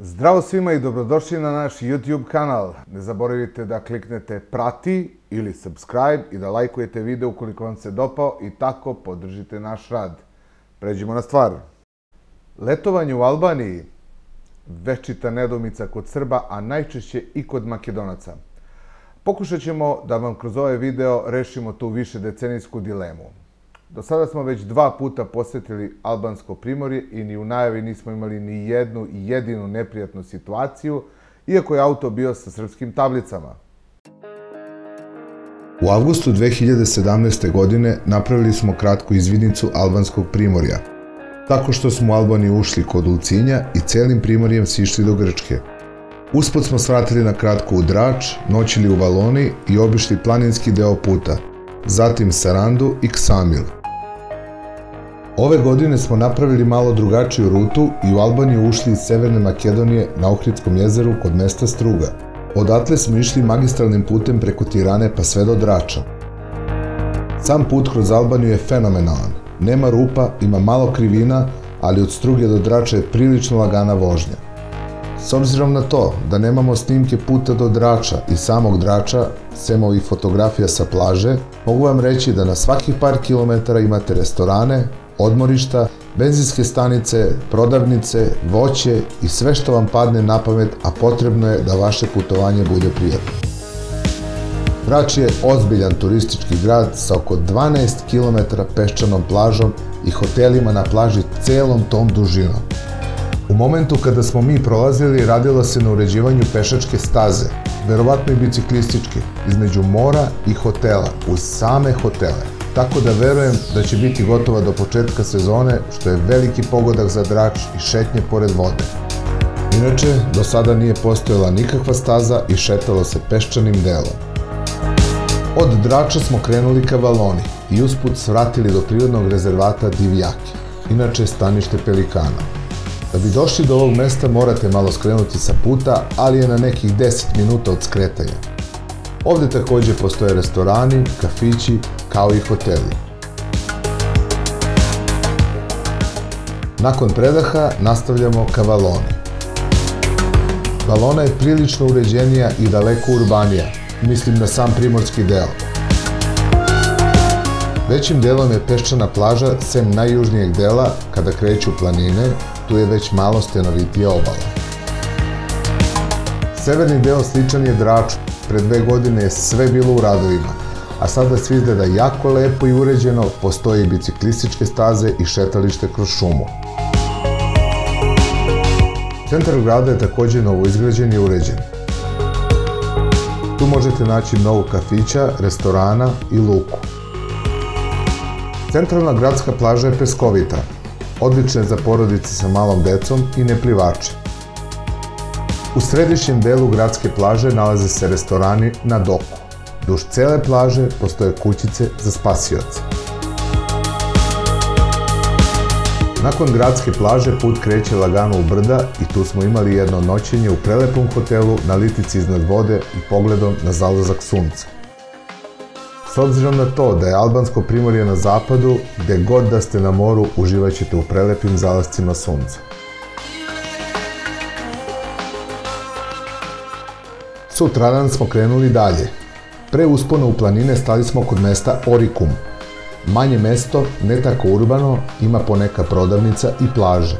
Zdravo svima i dobrodošli na naš YouTube kanal. Ne zaboravite da kliknete prati ili subscribe i da lajkujete video ukoliko vam se dopao i tako podržite naš rad. Pređimo na stvar. Letovanje u Albaniji, večita nedoumica kod Srba, a najčešće i kod Makedonaca. Pokušat ćemo da vam kroz ovaj video rešimo tu višedecenijsku dilemu. Do sada smo već 2 puta posetili albansko primorje i ni u najavi nismo imali ni jednu jedinu neprijatnu situaciju, iako je auto bio sa srpskim tablicama. U avgustu 2017. godine napravili smo kratku izvidnicu albanskog primorja, tako što smo u Albaniju ušli kod Ulcinja i celim primorjem sišli do Grčke. Usput smo svratili na kratko u Drač, noćili u Valoni i obišli planinski deo puta, zatim Sarandu i Ksamil. Ove godine smo napravili malo drugačiju rutu i u Albaniju ušli iz Severne Makedonije na Ohridskom jezeru kod mesta Struga. Odatle smo išli magistralnim putem preko Tirane pa sve do Drača. Sam put kroz Albaniju je fenomenalan. Nema rupa, ima malo krivina, ali od Struge do Drača je prilično lagana vožnja. S obzirom na to da nemamo snimke puta do Drača i samog Drača, sem ovih fotografija sa plaže, mogu vam reći da na svakih par kilometara imate restorane, odmorišta, benzinske stanice, prodavnice, voće i sve što vam padne na pamet, a potrebno je da vaše putovanje bude prijatno. Drač je ozbiljan turistički grad sa oko 12 km peščanom plažom i hotelima na plaži celom tom dužinom. U momentu kada smo mi prolazili, radilo se na uređivanju pešačke staze, verovatno i biciklističke, između mora i hotela, uz same hotele. Tako da verujem da će biti gotova do početka sezone, što je veliki pogodak za Drač i šetnje pored vode. Inače, do sada nije postojala nikakva staza i šetalo se peščanim delom. Od Drača smo krenuli ka Valoni i usput svratili do prirodnog rezervata Divjaki, inače stanište pelikana. Da bi došli do ovog mesta morate malo skrenuti sa puta, ali je na nekih 10 minuta od skretanja. Ovde takođe postoje restorani, kafići, kao i hoteli. Nakon predaha nastavljamo ka Valoni. Valona je prilično uređenija i daleko urbanija, mislim na sam primorski deo. Većim delom je peščana plaža, sem najjužnijeg dela, kada kreću planine, tu je već malo stenovitija obala. Severni deo sličan je Draču, pre 2 godine je sve bilo u radovima, a sada sve izgleda jako lepo i uređeno, postoje i biciklističke staze i šetalište kroz šumu. Centar grada je takođe novoizgrađen i uređen. Tu možete naći mnogo kafića, restorana i luku. Centralna gradska plaža je peskovita, odlična je za porodice sa malom decom i neplivače. U središnjem delu gradske plaže nalaze se restorani na doku. Duž cele plaže postoje kućice za spasioce. Nakon gradske plaže put kreće lagano u brda i tu smo imali jedno noćenje u prelepom hotelu na litici iznad vode i pogledom na zalazak sunca. S obzirom na to da je albansko primorje na zapadu, gde god da ste na moru, uživat ćete u prelepim zalascima sunca. Sutradan smo krenuli dalje. Pre uspona u planine stali smo kod mesta Orikum. Manje mesto, ne tako urbano, ima poneka prodavnica i plaže.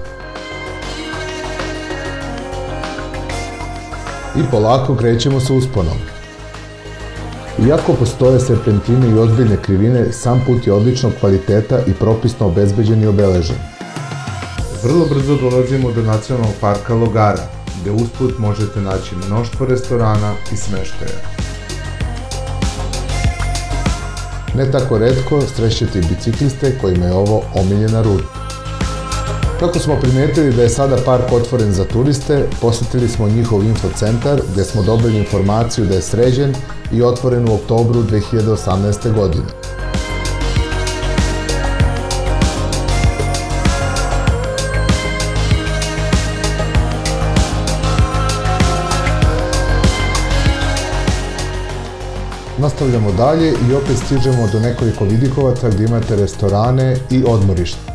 I polako krećemo sa usponom. Iako postoje serpentine i ozbiljne krivine, sam put je odličnog kvaliteta i propisno obezbeđen i obeležen. Vrlo brzo dolazimo do nacionalnog parka Logara, gde usput možete naći mnoštvo restorana i smeštaja. Ne tako retko srećete i bicikliste kojima je ovo omiljena ruta. Kako smo primetili da je sada park otvoren za turiste, posetili smo njihov infocentar gde smo dobili informaciju da je sređen i otvoren u oktobru 2018. godine. Nastavljamo dalje i opet stižemo do nekoliko vidikovaca gdje imate restorane i odmorišta.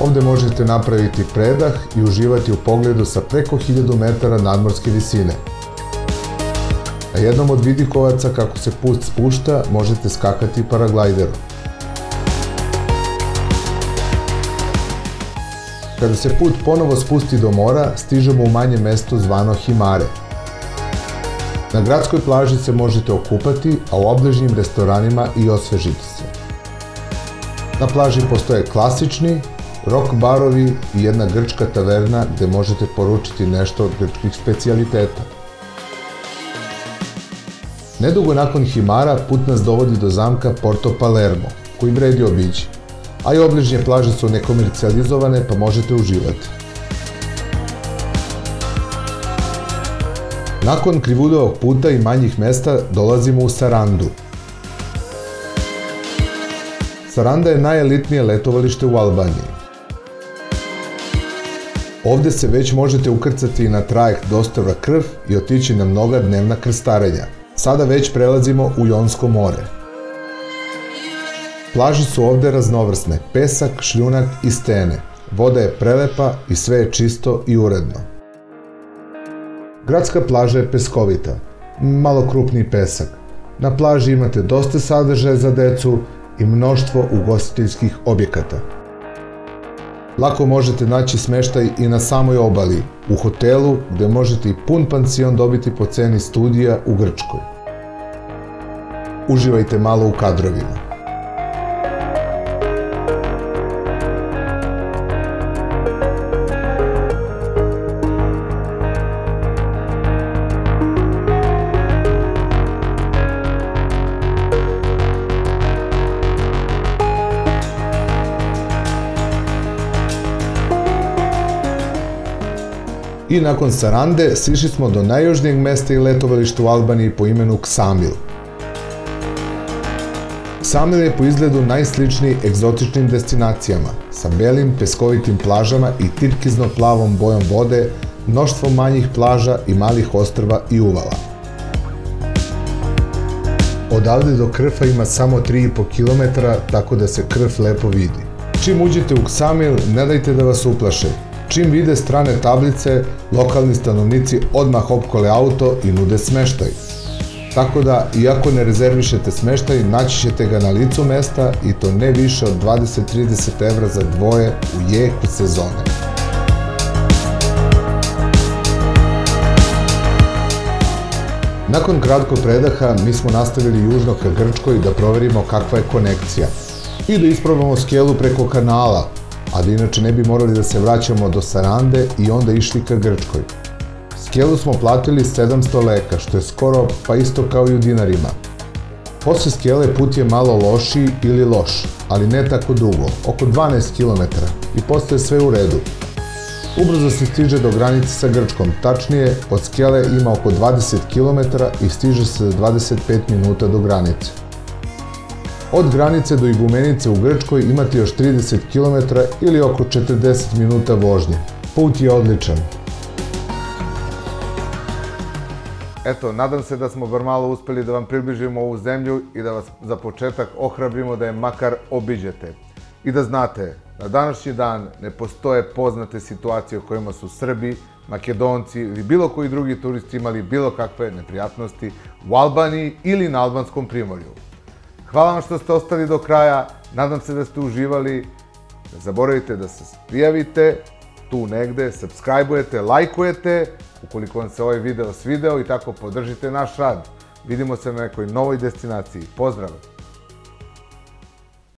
Ovde možete napraviti predah i uživati u pogledu sa preko 1000 metara nadmorske visine. Na jednom od vidikovaca kako se put spušta možete skakati paraglajderom. Kada se put ponovo spusti do mora, stižemo u manje mesto zvano Himare. Na gradskoj plaži se možete okupati, a u obližnjim restoranima i osvežiti se. Na plaži postoje klasični, rock barovi i jedna grčka taverna gde možete poručiti nešto od grčkih specijaliteta. Nedugo nakon Himara put nas dovodi do zamka Porto Palermo, koji vredi obići, a i obližnje plaže su nekomercijalizovane pa možete uživati. Nakon krivudovog puta i manjih mesta dolazimo u Sarandu. Saranda je najelitnije letovalište u Albaniji. Ovde se već možete ukrcati na trajekt do ostrva Krf i otići na mnoga dnevna krstarenja. Sada već prelazimo u Jonsko more. Plaže su ovde raznovrsne, pesak, šljunak i stene. Voda je prelepa i sve je čisto i uredno. Gradska plaža je peskovita, malo krupniji pesak. Na plaži imate dosta sadržaja za decu i mnoštvo ugostiteljskih objekata. Lako možete naći smeštaj i na samoj obali, u hotelu gde možete i pun pansion dobiti po ceni studija u Grčkoj. Uživajte malo u kadrovima. I nakon Sarande sišli smo do najjužnijeg mesta i letovališta u Albaniji po imenu Ksamil. Ksamil je po izgledu najsličniji egzotičnim destinacijama, sa belim, peskovitim plažama i tirkizno plavom bojom vode, mnoštvo manjih plaža i malih ostrva i uvala. Odavde do Krfa ima samo 3,5 km, tako da se Krf lepo vidi. Čim uđete u Ksamil, ne dajte da vas uplaše. Čim vide strane tablice, lokalni stanovnici odmah opkole auto i nude smeštaj. Tako da, iako ne rezervišete smeštaj, naći ćete ga na licu mesta i to ne više od 20-30 evra za dvoje u jeku sezone. Nakon kratkog predaha, mi smo nastavili južno ka Grčkoj da proverimo kakva je konekcija i da isprobamo skelu preko kanala, a da inače ne bi morali da se vraćamo do Sarande i onda išli ka Grčkoj. Skelu smo platili 700 leka, što je skoro pa isto kao i u dinarima. Posle skele put je malo lošiji ili loš, ali ne tako dugo, oko 12 km, i posle je sve u redu. Ubrzo se stiže do granice sa Grčkom, tačnije od skele ima oko 20 km i stiže se za 25 minuta do granice. Od granice do Igumenice u Grčkoj imate još 30 km ili oko 40 minuta vožnje. Put je odličan. Eto, nadam se da smo bar malo uspeli da vam približimo ovu zemlju i da vas za početak ohrabrimo da je makar obiđete. I da znate, na današnji dan ne postoje poznate situacije u kojima su Srbi, Makedonci ili bilo koji drugi turisti imali bilo kakve neprijatnosti u Albaniji ili na albanskom primorju. Hvala vam što ste ostali do kraja, nadam se da ste uživali. Ne zaboravite da se prijavite tu negde, subscribe-ujete, lajkujete, ukoliko vam se ovaj video svideo i tako podržite naš rad. Vidimo se na nekoj novoj destinaciji. Pozdrav!